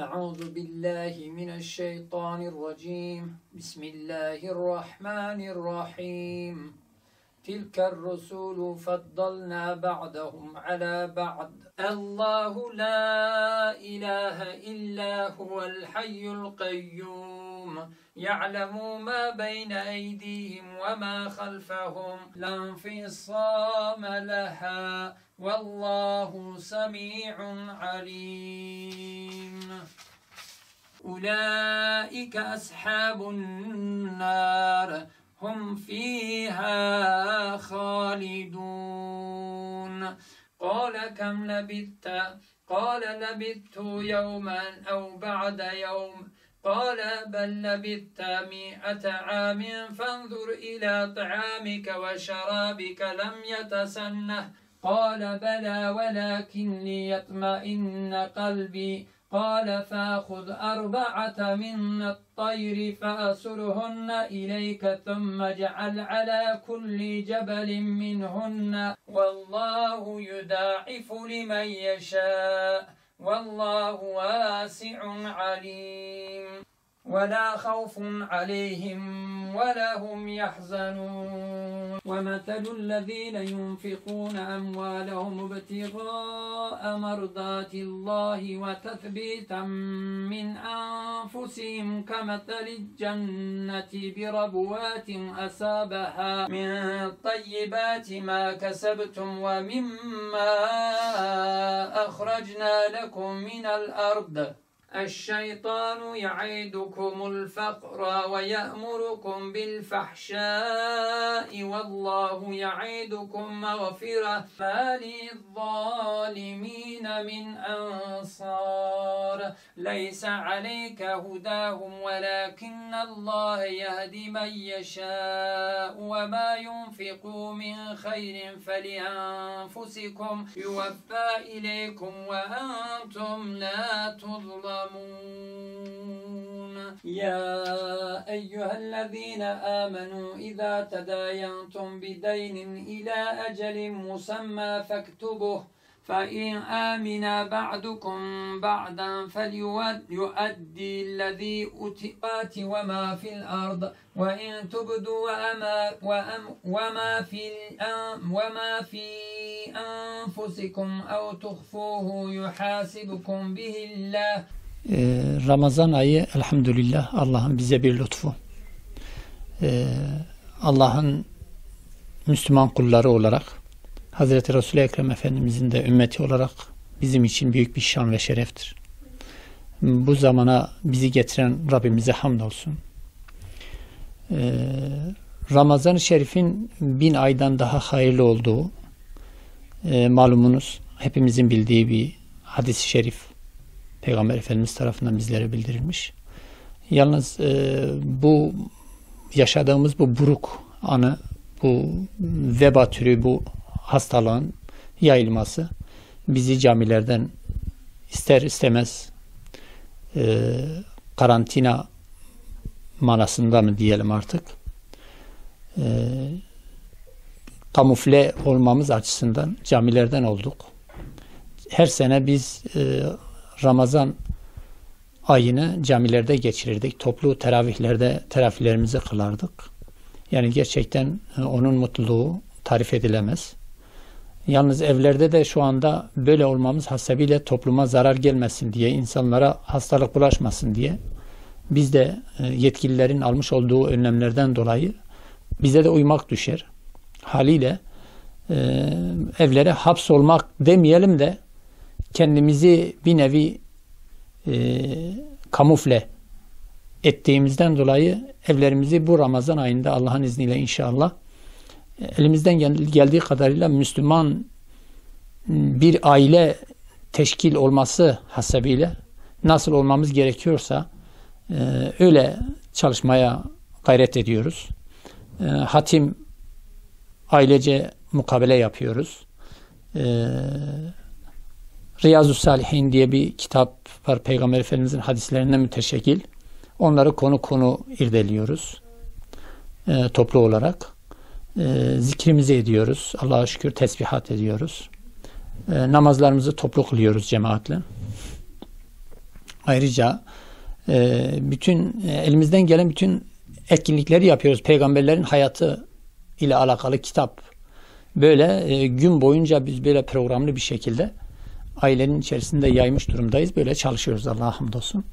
أعوذ بالله من الشيطان الرجيم بسم الله الرحمن الرحيم تلك الرسل فضلنا بعضهم على بعض الله لا إله إلا هو الحي القيوم يعلم ما بين أيديهم وما خلفهم لا انفصام لها والله سميع عليم أولئك أصحاب النار هم فيها خالدون قال كم لبثت قال لبثت يوما أو بعد يوم قال بل لبثت 100 عام فانظر إلى طعامك وشرابك لم يتسنه قال بلى ولكن ليطمئن قلبي قال فاخذ 4 من الطير فأسرهن إليك ثم اجعل على كل جبل منهن والله يضاعف لمن يشاء والله واسع عليم ولا خوف عليهم ولا هم يحزنون ومثل الذين ينفقون أموالهم ابتغاء مرضات الله وتثبيتا من أنفسهم كمثل الجنة بربوات أصابها من طيبات ما كسبتم ومما أخرجنا لكم من الأرض الشيطان يعيدكم الفقر ويأمركم بالفحشاء والله يعيدكم مغفرة ما للظالمين من أنصار ليس عليك هداهم ولكن الله يهدي من يشاء وما ينفقوا من خير فلأنفسكم يوفى إليكم وأنتم لا تظلمون يا أيها الذين آمنوا إذا تداينتم بدين إلى أجل مسمى فاكتبوه فإن آمن بعضكم بعضا فليؤدي الذي أتقات وما في الأرض وإن تبدوا وما في أنفسكم أو تخفوه يحاسبكم به الله. Ramazan ayı elhamdülillah Allah'ın bize bir lütfu. Allah'ın Müslüman kulları olarak Hazreti Resul-i Ekrem Efendimizin de ümmeti olarak bizim için büyük bir şan ve şereftir. Bu zamana bizi getiren Rabbimize hamdolsun. Ramazan-ı Şerif'in 1000 aydan daha hayırlı olduğu malumunuz hepimizin bildiği bir hadis-i şerif Peygamber Efendimiz tarafından bizlere bildirilmiş. Yalnız bu yaşadığımız bu buruk anı, bu veba türü, bu hastalığın yayılması bizi camilerden ister istemez karantina manasında mı diyelim artık kamufle olmamız açısından camilerden olduk. Her sene biz Ramazan ayını camilerde geçirirdik. Toplu teravihlerimizi kılardık. Yani gerçekten onun mutluluğu tarif edilemez. Yalnız evlerde de şu anda böyle olmamız hasebiyle topluma zarar gelmesin diye, insanlara hastalık bulaşmasın diye biz de yetkililerin almış olduğu önlemlerden dolayı bize de uymak düşer. Haliyle evlere hapsolmak demeyelim de kendimizi bir nevi kamufle ettiğimizden dolayı evlerimizi bu Ramazan ayında Allah'ın izniyle inşallah elimizden geldiği kadarıyla Müslüman bir aile teşkil olması hasebiyle nasıl olmamız gerekiyorsa öyle çalışmaya gayret ediyoruz. Hatim ailece mukabele yapıyoruz. Riyazu Salihin diye bir kitap var, Peygamber Efendimizin hadislerinden müteşekkil. Onları konu irdeliyoruz toplu olarak. Zikrimizi ediyoruz. Allah'a şükür tesbihat ediyoruz. Namazlarımızı toplu kılıyoruz cemaatle. Ayrıca bütün elimizden gelen bütün etkinlikleri yapıyoruz. Peygamberlerin hayatı ile alakalı kitap. Böyle gün boyunca biz böyle programlı bir şekilde ailenin içerisinde yaymış durumdayız. Böyle çalışıyoruz, Allah'a hamdolsun.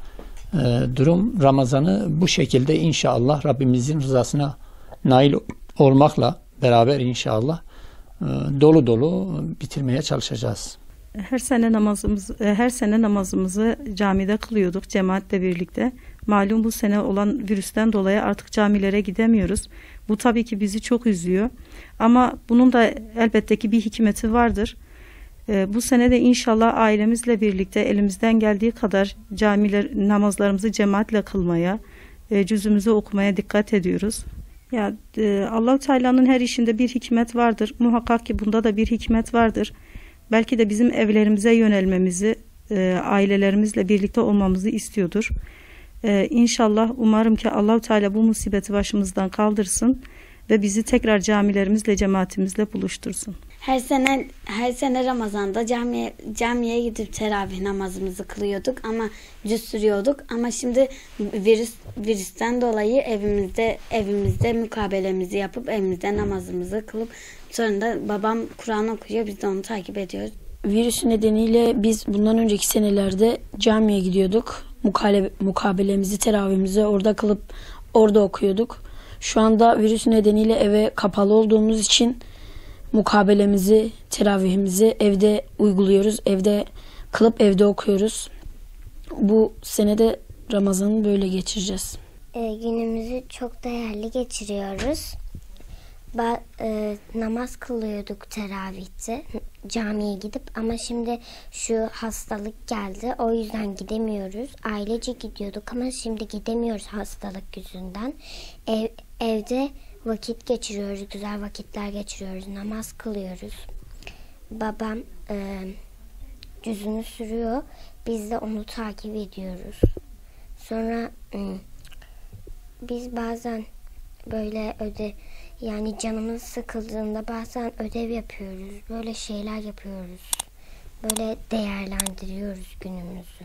Durum Ramazan'ı bu şekilde inşallah Rabbimizin rızasına nail olmakla beraber inşallah dolu dolu bitirmeye çalışacağız. Her sene namazımızı camide kılıyorduk cemaatle birlikte. Malum bu sene olan virüsten dolayı artık camilere gidemiyoruz. Bu tabii ki bizi çok üzüyor. Ama bunun da elbette ki bir hikmeti vardır. Bu sene de inşallah ailemizle birlikte elimizden geldiği kadar namazlarımızı cemaatle kılmaya, cüzümüzü okumaya dikkat ediyoruz. Ya Allah-u Teala'nın her işinde bir hikmet vardır. Muhakkak ki bunda da bir hikmet vardır. Belki de bizim evlerimize yönelmemizi, ailelerimizle birlikte olmamızı istiyordur. İnşallah umarım ki Allah-u Teala bu musibeti başımızdan kaldırsın ve bizi tekrar camilerimizle, cemaatimizle buluştursun. Her sene Ramazan'da camiye gidip teravih namazımızı kılıyorduk ama cüz sürüyorduk. Ama şimdi virüsten dolayı evimizde mukabelemizi yapıp evimizde namazımızı kılıp sonra da babam Kur'an okuyor, biz de onu takip ediyoruz. Virüs nedeniyle biz bundan önceki senelerde camiye gidiyorduk. Mukabelemizi, teravihimizi orada kılıp orada okuyorduk. Şu anda virüs nedeniyle eve kapalı olduğumuz için mukabelemizi, teravihimizi evde uyguluyoruz. Evde kılıp evde okuyoruz. Bu senede Ramazan'ı böyle geçireceğiz. Günümüzü çok değerli geçiriyoruz. Namaz kılıyorduk teravihte camiye gidip ama şimdi şu hastalık geldi, o yüzden gidemiyoruz. Ailece gidiyorduk ama şimdi gidemiyoruz hastalık yüzünden. Evde vakit geçiriyoruz, güzel vakitler geçiriyoruz, namaz kılıyoruz. Babam cüzünü sürüyor, biz de onu takip ediyoruz. Sonra biz bazen böyle yani canımız sıkıldığında bazen ödev yapıyoruz, böyle şeyler yapıyoruz. Böyle değerlendiriyoruz günümüzü.